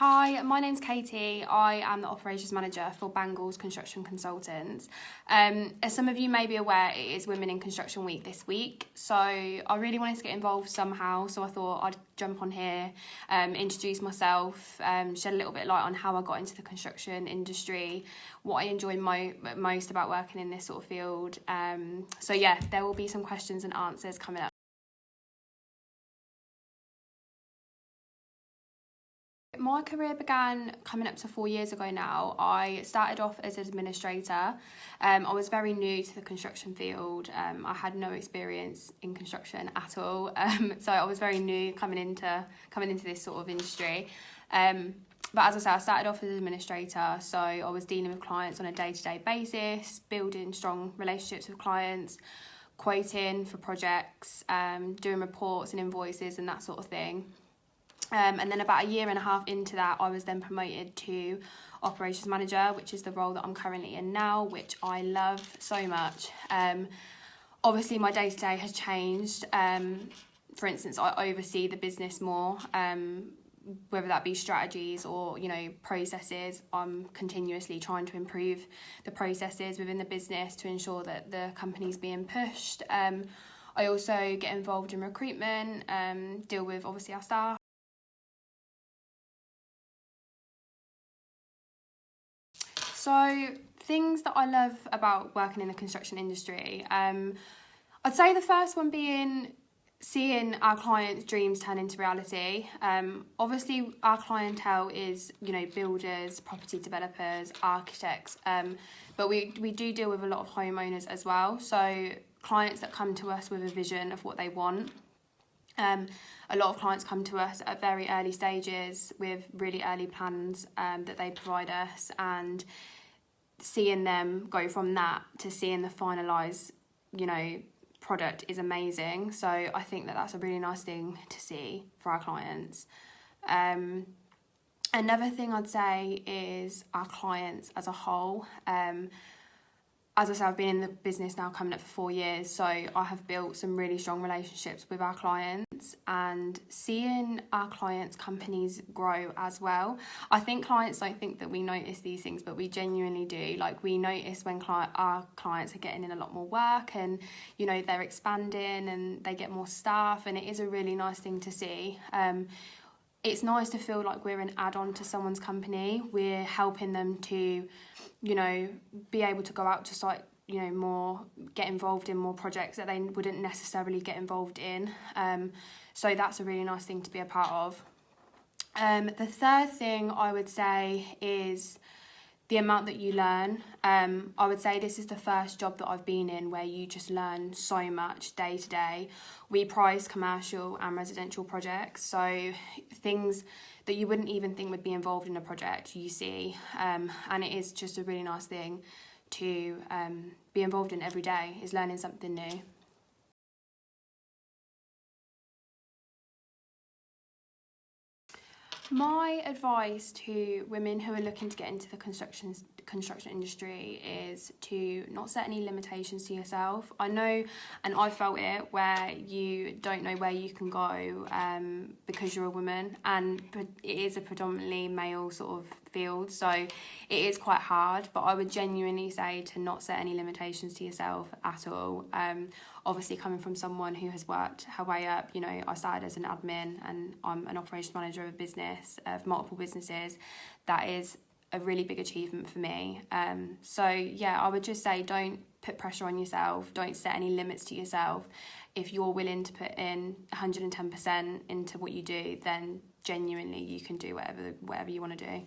Hi, my name's Katie. I am the Operations Manager for Bangles Construction Consultants. As some of you may be aware, it is Women in Construction Week this week, so I really wanted to get involved somehow, so I thought I'd jump on here, introduce myself, shed a little bit of light on how I got into the construction industry, what I enjoy most about working in this sort of field. So yeah, there will be some questions and answers coming up. My career began coming up to 4 years ago now. I started off as an administrator. I was very new to the construction field. I had no experience in construction at all. So I was very new coming into this sort of industry. But as I said, I started off as an administrator, so I was dealing with clients on a day-to-day basis, building strong relationships with clients, quoting for projects, doing reports and invoices and that sort of thing. And then about a year and a half into that, I was then promoted to Operations Manager, which is the role that I'm currently in now, which I love so much. Obviously, my day-to-day has changed. For instance, I oversee the business more, whether that be strategies or, processes. I'm continuously trying to improve the processes within the business to ensure that the company's being pushed. I also get involved in recruitment, deal with, obviously, our staff. So, things that I love about working in the construction industry, I'd say the first one being seeing our clients' dreams turn into reality. Obviously, our clientele is, builders, property developers, architects, but we do deal with a lot of homeowners as well. So, clients that come to us with a vision of what they want. A lot of clients come to us at very early stages with really early plans that they provide us, and seeing them go from that to seeing the finalised, product is amazing. So I think that that's a really nice thing to see for our clients. Another thing I'd say is our clients as a whole. As I said, I've been in the business now coming up for 4 years, so I have built some really strong relationships with our clients, and seeing our clients' companies grow as well. I think clients don't think that we notice these things, but we genuinely do. Like, we notice when our clients are getting in a lot more work and, they're expanding and they get more staff, and it is a really nice thing to see. It's nice to feel like we're an add-on to someone's company. We're helping them to, be able to go out to site, more, get involved in more projects that they wouldn't necessarily get involved in. So that's a really nice thing to be a part of. The third thing I would say is the amount that you learn. I would say this is the first job that I've been in where you just learn so much day to day. We price commercial and residential projects, so things that you wouldn't even think would be involved in a project you see, and it is just a really nice thing to be involved in every day, is learning something new. My advice to women who are looking to get into the construction industry is to not set any limitations to yourself. I know, and I felt it, where you don't know where you can go because you're a woman, and it is a predominantly male sort of field, so it is quite hard, but I would genuinely say to not set any limitations to yourself at all. Obviously, coming from someone who has worked her way up, I started as an admin and I'm an operations manager of a business, of multiple businesses. That is a really big achievement for me. So yeah, I would just say don't put pressure on yourself, don't set any limits to yourself. If you're willing to put in 110% into what you do, then genuinely you can do whatever you want to do.